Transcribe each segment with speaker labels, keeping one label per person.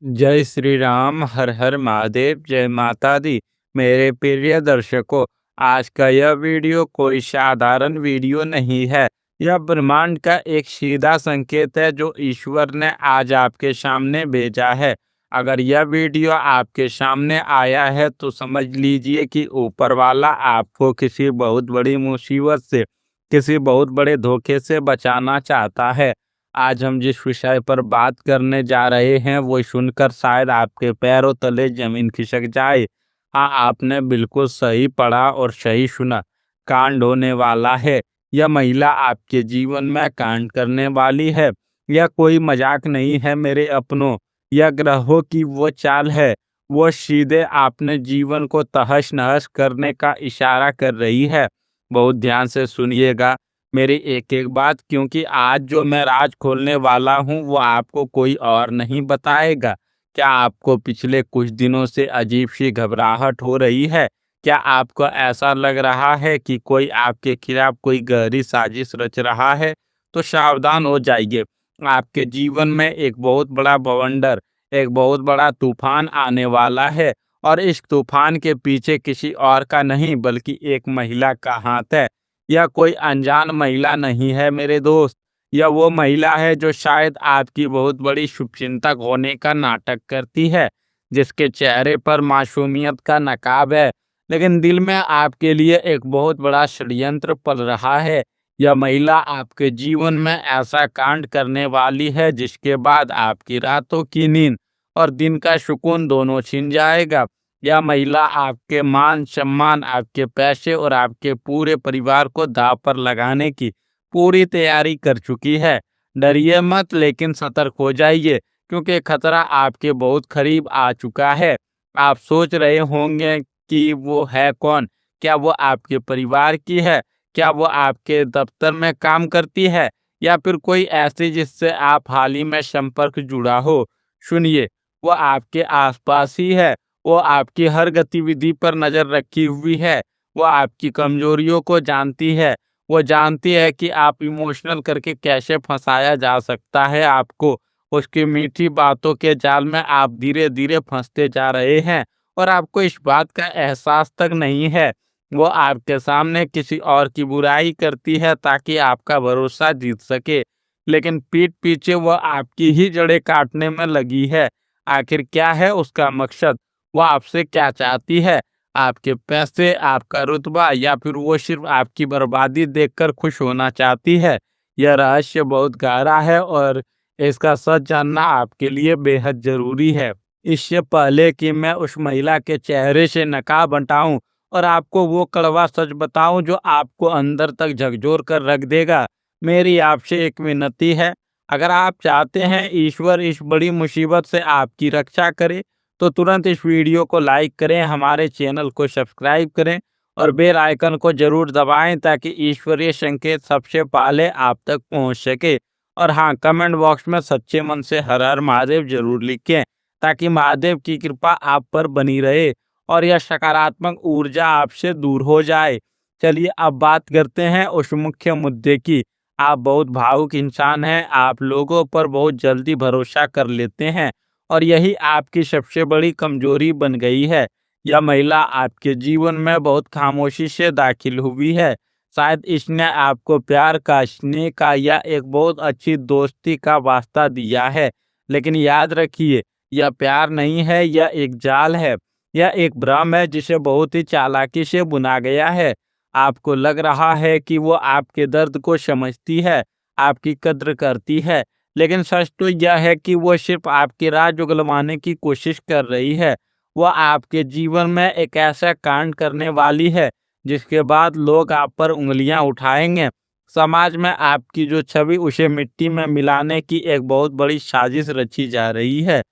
Speaker 1: जय श्री राम, हर हर महादेव, जय माता दी। मेरे प्रिय दर्शकों, आज का यह वीडियो कोई साधारण वीडियो नहीं है। यह ब्रह्मांड का एक सीधा संकेत है जो ईश्वर ने आज आपके सामने भेजा है। अगर यह वीडियो आपके सामने आया है तो समझ लीजिए कि ऊपर वाला आपको किसी बहुत बड़ी मुसीबत से, किसी बहुत बड़े धोखे से बचाना चाहता है। आज हम जिस विषय पर बात करने जा रहे हैं वो सुनकर शायद आपके पैरों तले जमीन खिसक जाए। हाँ, आपने बिल्कुल सही पढ़ा और सही सुना। कांड होने वाला है। यह महिला आपके जीवन में कांड करने वाली है। यह कोई मजाक नहीं है मेरे अपनों। यह ग्रहों की वो चाल है। वो सीधे आपने जीवन को तहस नहस करने का इशारा कर रही है। बहुत ध्यान से सुनिएगा मेरी एक एक बात, क्योंकि आज जो मैं राज खोलने वाला हूँ वो आपको कोई और नहीं बताएगा। क्या आपको पिछले कुछ दिनों से अजीब सी घबराहट हो रही है? क्या आपको ऐसा लग रहा है कि कोई आपके खिलाफ कोई गहरी साजिश रच रहा है? तो सावधान हो जाइए। आपके जीवन में एक बहुत बड़ा बवंडर, एक बहुत बड़ा तूफान आने वाला है और इस तूफान के पीछे किसी और का नहीं बल्कि एक महिला का हाथ है। यह कोई अनजान महिला नहीं है मेरे दोस्त। यह वो महिला है जो शायद आपकी बहुत बड़ी शुभचिंतक होने का नाटक करती है, जिसके चेहरे पर मासूमियत का नकाब है, लेकिन दिल में आपके लिए एक बहुत बड़ा षड्यंत्र पल रहा है। यह महिला आपके जीवन में ऐसा कांड करने वाली है जिसके बाद आपकी रातों की नींद और दिन का सुकून दोनों छिन जाएगा। यह महिला आपके मान सम्मान, आपके पैसे और आपके पूरे परिवार को दांव पर लगाने की पूरी तैयारी कर चुकी है। डरिए मत, लेकिन सतर्क हो जाइए, क्योंकि खतरा आपके बहुत करीब आ चुका है। आप सोच रहे होंगे कि वो है कौन? क्या वो आपके परिवार की है? क्या वो आपके दफ्तर में काम करती है, या फिर कोई ऐसी जिससे आप हाल ही में संपर्क जुड़ा हो? सुनिए, वो आपके आसपास ही है। वो आपकी हर गतिविधि पर नज़र रखी हुई है। वो आपकी कमजोरियों को जानती है। वो जानती है कि आप इमोशनल करके कैसे फंसाया जा सकता है आपको। उसकी मीठी बातों के जाल में आप धीरे-धीरे फंसते जा रहे हैं और आपको इस बात का एहसास तक नहीं है। वो आपके सामने किसी और की बुराई करती है ताकि आपका भरोसा जीत सके, लेकिन पीठ पीछे वो आपकी ही जड़ें काटने में लगी है। आखिर क्या है उसका मकसद? वो आपसे क्या चाहती है? आपके पैसे, आपका रुतबा, या फिर वो सिर्फ आपकी बर्बादी देखकर खुश होना चाहती है? यह रहस्य बहुत गहरा है और इसका सच जानना आपके लिए बेहद जरूरी है। इससे पहले कि मैं उस महिला के चेहरे से नकाब हटाऊं और आपको वो कड़वा सच बताऊं जो आपको अंदर तक झकझोर कर रख देगा, मेरी आपसे एक विनती है। अगर आप चाहते हैं ईश्वर इस बड़ी मुसीबत से आपकी रक्षा करे, तो तुरंत इस वीडियो को लाइक करें, हमारे चैनल को सब्सक्राइब करें और बेल आइकन को जरूर दबाएं ताकि ईश्वरीय संकेत सबसे पहले आप तक पहुंच सके। और हाँ, कमेंट बॉक्स में सच्चे मन से हर हर महादेव जरूर लिखें ताकि महादेव की कृपा आप पर बनी रहे और यह सकारात्मक ऊर्जा आपसे दूर हो जाए। चलिए अब बात करते हैं उस मुख्य मुद्दे की। आप बहुत भावुक इंसान हैं, आप लोगों पर बहुत जल्दी भरोसा कर लेते हैं और यही आपकी सबसे बड़ी कमजोरी बन गई है। यह महिला आपके जीवन में बहुत खामोशी से दाखिल हुई है। शायद इसने आपको प्यार का, स्नेह का या एक बहुत अच्छी दोस्ती का वास्ता दिया है, लेकिन याद रखिए, यह प्यार नहीं है, यह एक जाल है। यह एक भ्रम है जिसे बहुत ही चालाकी से बुना गया है। आपको लग रहा है कि वो आपके दर्द को समझती है, आपकी कद्र करती है, लेकिन सच तो यह है कि वो सिर्फ आपकी राज उगलवाने की कोशिश कर रही है। वो आपके जीवन में एक ऐसा कांड करने वाली है जिसके बाद लोग आप पर उंगलियां उठाएंगे। समाज में आपकी जो छवि, उसे मिट्टी में मिलाने की एक बहुत बड़ी साजिश रची जा रही है।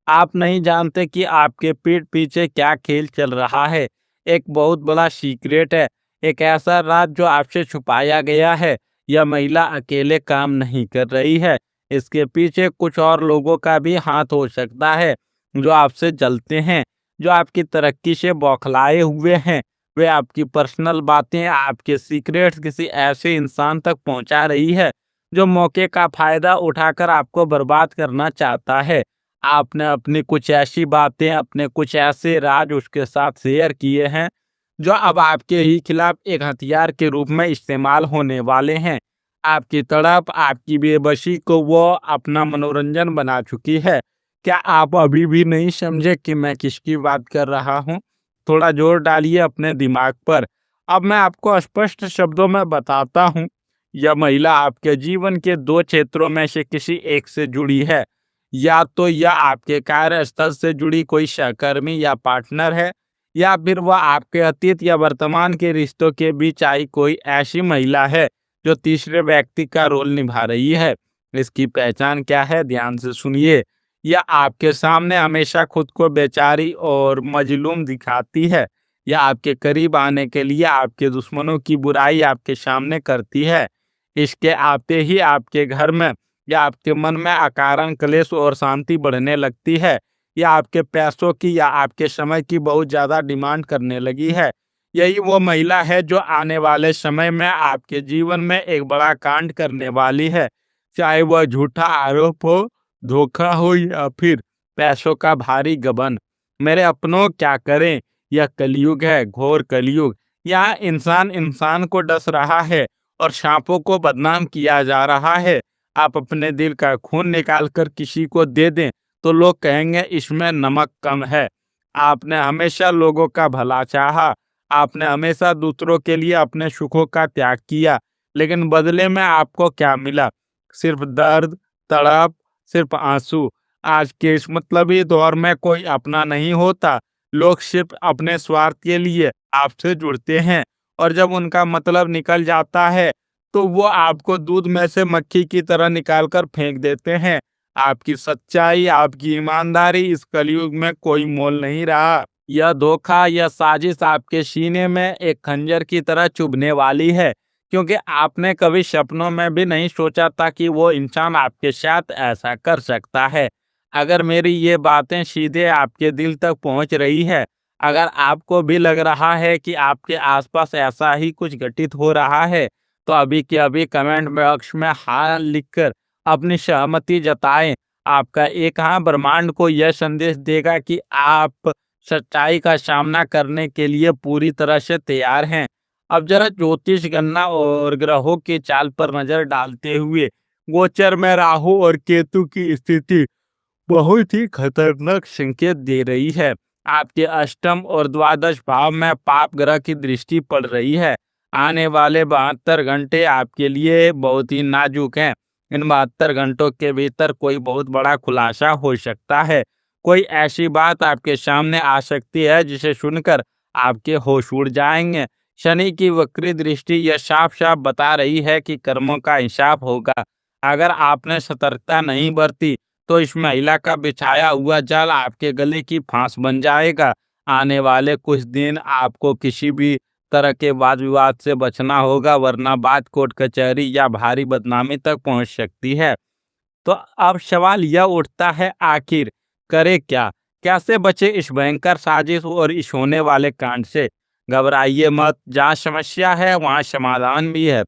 Speaker 1: आप नहीं जानते कि आपके पीठ पीछे क्या खेल चल रहा है। एक बहुत बड़ा सीक्रेट है, एक ऐसा राज जो आपसे छुपाया गया है। यह महिला अकेले काम नहीं कर रही है, इसके पीछे कुछ और लोगों का भी हाथ हो सकता है जो आपसे जलते हैं, जो आपकी तरक्की से बौखलाए हुए हैं। वे आपकी पर्सनल बातें, आपके सीक्रेट्स किसी ऐसे इंसान तक पहुंचा रही है जो मौके का फायदा उठाकर आपको बर्बाद करना चाहता है। आपने अपनी कुछ ऐसी बातें, अपने कुछ ऐसे राज उसके साथ शेयर किए हैं, जो अब आपके ही खिलाफ एक हथियार के रूप में इस्तेमाल होने वाले हैं। आपकी तड़प, आपकी बेबसी को वो अपना मनोरंजन बना चुकी है। क्या आप अभी भी नहीं समझे कि मैं किसकी बात कर रहा हूँ? थोड़ा जोर डालिए अपने दिमाग पर। अब मैं आपको स्पष्ट शब्दों में बताता हूँ, यह महिला आपके जीवन के 2 क्षेत्रों में से किसी एक से जुड़ी है। या तो यह आपके कार्यस्थल से जुड़ी कोई सहकर्मी या पार्टनर है, या फिर वह आपके अतीत या वर्तमान के रिश्तों के बीच आई कोई ऐसी महिला है जो तीसरे व्यक्ति का रोल निभा रही है। इसकी पहचान क्या है? ध्यान से सुनिए। यह आपके सामने हमेशा खुद को बेचारी और मजलूम दिखाती है। यह आपके करीब आने के लिए आपके दुश्मनों की बुराई आपके सामने करती है। इसके आते ही आपके घर में या आपके मन में अकारण क्लेश और शांति बढ़ने लगती है। या आपके पैसों की या आपके समय की बहुत ज़्यादा डिमांड करने लगी है। यही वो महिला है जो आने वाले समय में आपके जीवन में एक बड़ा कांड करने वाली है। चाहे वह झूठा आरोप हो, धोखा हो या फिर पैसों का भारी गबन। मेरे अपनों क्या करें? यह कलयुग है, घोर कलयुग। यहाँ इंसान इंसान को डस रहा है और सांपों को बदनाम किया जा रहा है। आप अपने दिल का खून निकाल कर किसी को दे दें तो लोग कहेंगे इसमें नमक कम है। आपने हमेशा लोगों का भला चाहा, आपने हमेशा दूसरों के लिए अपने सुखों का त्याग किया, लेकिन बदले में आपको क्या मिला? सिर्फ दर्द, तड़प, सिर्फ आंसू। आज के इस मतलबी दौर में कोई अपना नहीं होता। लोग सिर्फ अपने स्वार्थ के लिए आपसे जुड़ते हैं, और जब उनका मतलब निकल जाता है तो वो आपको दूध में से मक्खी की तरह निकाल कर फेंक देते हैं। आपकी सच्चाई, आपकी ईमानदारी इस कलयुग में कोई मोल नहीं रहा। यह धोखा, यह साजिश आपके सीने में एक खंजर की तरह चुभने वाली है, क्योंकि आपने कभी सपनों में भी नहीं सोचा था कि वो इंसान आपके साथ ऐसा कर सकता है। अगर मेरी ये बातें सीधे आपके दिल तक पहुंच रही है, अगर आपको भी लग रहा है कि आपके आसपास ऐसा ही कुछ घटित हो रहा है, तो अभी के अभी कमेंट बॉक्स में हाँ लिखकर अपनी सहमति जताएं। आपका एक हाँ ब्रह्मांड को यह संदेश देगा कि आप सच्चाई का सामना करने के लिए पूरी तरह से तैयार हैं। अब जरा ज्योतिष गणना और ग्रहों की चाल पर नजर डालते हुए गोचर में राहु और केतु की स्थिति बहुत ही खतरनाक संकेत दे रही है। आपके अष्टम और द्वादश भाव में पाप ग्रह की दृष्टि पड़ रही है। आने वाले 72 घंटे आपके लिए बहुत ही नाजुक हैं। इन 72 घंटों के भीतर कोई बहुत बड़ा खुलासा हो सकता है। कोई ऐसी बात आपके सामने आ सकती है जिसे सुनकर आपके होश उड़ जाएंगे। शनि की वक्री दृष्टि यह साफ साफ बता रही है कि कर्मों का हिसाब होगा। अगर आपने सतर्कता नहीं बरती तो इस महिला का बिछाया हुआ जाल आपके गले की फांस बन जाएगा। आने वाले कुछ दिन आपको किसी भी तरह के वाद विवाद से बचना होगा, वरना बात कोर्ट कचहरी या भारी बदनामी तक पहुंच सकती है। तो अब सवाल यह उठता है, आखिर करे क्या? कैसे बचे इस भयंकर साजिश और इस होने वाले कांड से? घबराइए मत, जहाँ समस्या है वहाँ समाधान भी है।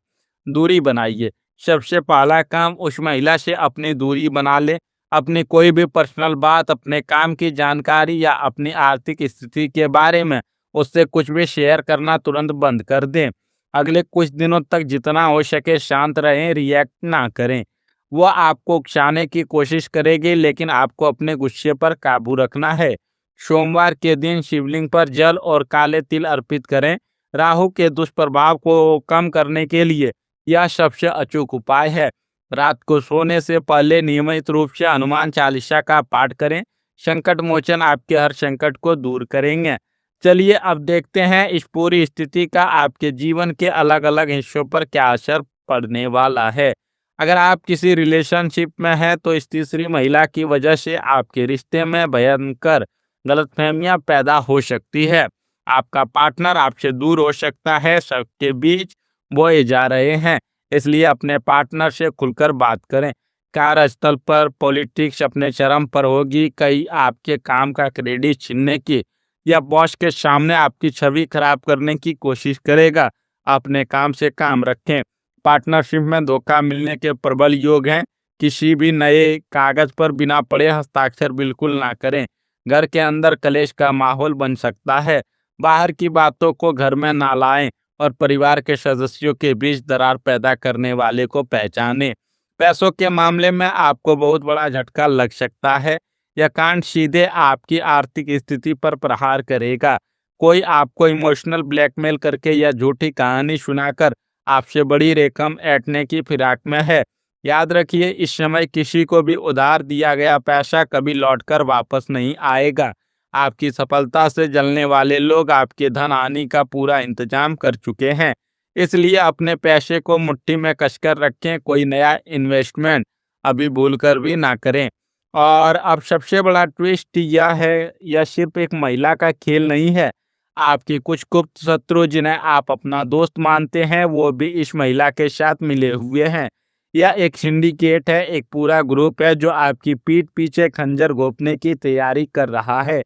Speaker 1: दूरी बनाइए। सबसे पहला काम, उस महिला से अपनी दूरी बना ले। अपनी कोई भी पर्सनल बात, अपने काम की जानकारी या अपनी आर्थिक स्थिति के बारे में उससे कुछ भी शेयर करना तुरंत बंद कर दें। अगले कुछ दिनों तक जितना हो सके शांत रहें, रिएक्ट ना करें। वो आपको उकसाने की कोशिश करेगी, लेकिन आपको अपने गुस्से पर काबू रखना है। सोमवार के दिन शिवलिंग पर जल और काले तिल अर्पित करें। राहु के दुष्प्रभाव को कम करने के लिए यह सबसे अचूक उपाय है। रात को सोने से पहले नियमित रूप से हनुमान चालीसा का पाठ करें। संकट मोचन आपके हर संकट को दूर करेंगे। चलिए अब देखते हैं इस पूरी स्थिति का आपके जीवन के अलग अलग हिस्सों पर क्या असर पड़ने वाला है। अगर आप किसी रिलेशनशिप में हैं तो इस तीसरी महिला की वजह से आपके रिश्ते में भयंकर गलतफहमियां पैदा हो सकती है। आपका पार्टनर आपसे दूर हो सकता है, सबके बीच बोए जा रहे हैं। इसलिए अपने पार्टनर से खुलकर बात करें। कार्यस्थल पर पॉलिटिक्स अपने चरम पर होगी। कई आपके काम का क्रेडिट छीनने की या बॉस के सामने आपकी छवि खराब करने की कोशिश करेगा। अपने काम से काम रखें। पार्टनरशिप में धोखा मिलने के प्रबल योग हैं। किसी भी नए कागज पर बिना पढ़े हस्ताक्षर बिल्कुल ना करें। घर के अंदर कलेश का माहौल बन सकता है। बाहर की बातों को घर में ना लाएं और परिवार के सदस्यों के बीच दरार पैदा करने वाले को पहचानें। पैसों के मामले में आपको बहुत बड़ा झटका लग सकता है। यह कांड सीधे आपकी आर्थिक स्थिति पर प्रहार करेगा। कोई आपको इमोशनल ब्लैकमेल करके या झूठी कहानी सुनाकर आपसे बड़ी रकम ऐंठने की फिराक में है। याद रखिए, इस समय किसी को भी उधार दिया गया पैसा कभी लौटकर वापस नहीं आएगा। आपकी सफलता से जलने वाले लोग आपके धन हानि का पूरा इंतजाम कर चुके हैं। इसलिए अपने पैसे को मुट्ठी में कसकर रखें। कोई नया इन्वेस्टमेंट अभी भूलकर भी ना करें। और अब सबसे बड़ा ट्विस्ट यह है, यह सिर्फ एक महिला का खेल नहीं है। आपके कुछ गुप्त शत्रु जिन्हें आप अपना दोस्त मानते हैं, वो भी इस महिला के साथ मिले हुए हैं। यह एक सिंडिकेट है, एक पूरा ग्रुप है जो आपकी पीठ पीछे खंजर घोंपने की तैयारी कर रहा है।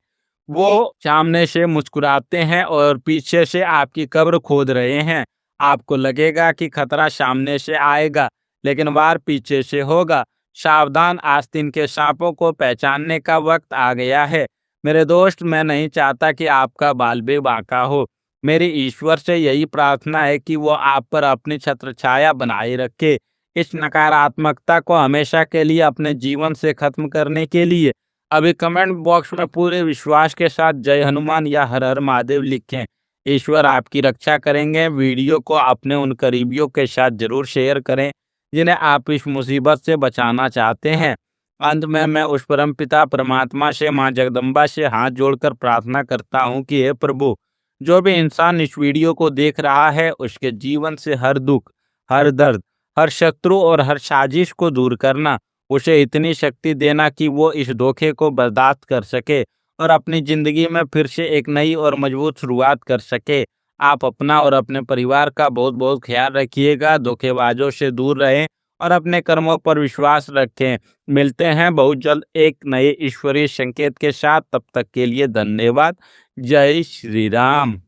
Speaker 1: वो सामने से मुस्कुराते हैं और पीछे से आपकी कब्र खोद रहे हैं। आपको लगेगा कि खतरा सामने से आएगा, लेकिन वार पीछे से होगा। सावधान, आस्तीन के सांपों को पहचानने का वक्त आ गया है। मेरे दोस्त, मैं नहीं चाहता कि आपका बाल भी बांका हो। मेरी ईश्वर से यही प्रार्थना है कि वो आप पर अपनी छत्र छाया बनाए रखे। इस नकारात्मकता को हमेशा के लिए अपने जीवन से खत्म करने के लिए अभी कमेंट बॉक्स में पूरे विश्वास के साथ जय हनुमान या हर हर महादेव लिखें। ईश्वर आपकी रक्षा करेंगे। वीडियो को अपने उन करीबियों के साथ जरूर शेयर करें जिन्हें आप इस मुसीबत से बचाना चाहते हैं। अंत में मैं उस परमपिता परमात्मा से, माँ जगदम्बा से हाथ जोड़कर प्रार्थना करता हूँ कि हे प्रभु, जो भी इंसान इस वीडियो को देख रहा है उसके जीवन से हर दुख, हर दर्द, हर शत्रु और हर साजिश को दूर करना। उसे इतनी शक्ति देना कि वो इस धोखे को बर्दाश्त कर सके और अपनी जिंदगी में फिर से एक नई और मजबूत शुरुआत कर सके। आप अपना और अपने परिवार का बहुत बहुत ख्याल रखिएगा। धोखेबाजों से दूर रहें और अपने कर्मों पर विश्वास रखें। मिलते हैं बहुत जल्द एक नए ईश्वरीय संकेत के साथ। तब तक के लिए धन्यवाद। जय श्री राम।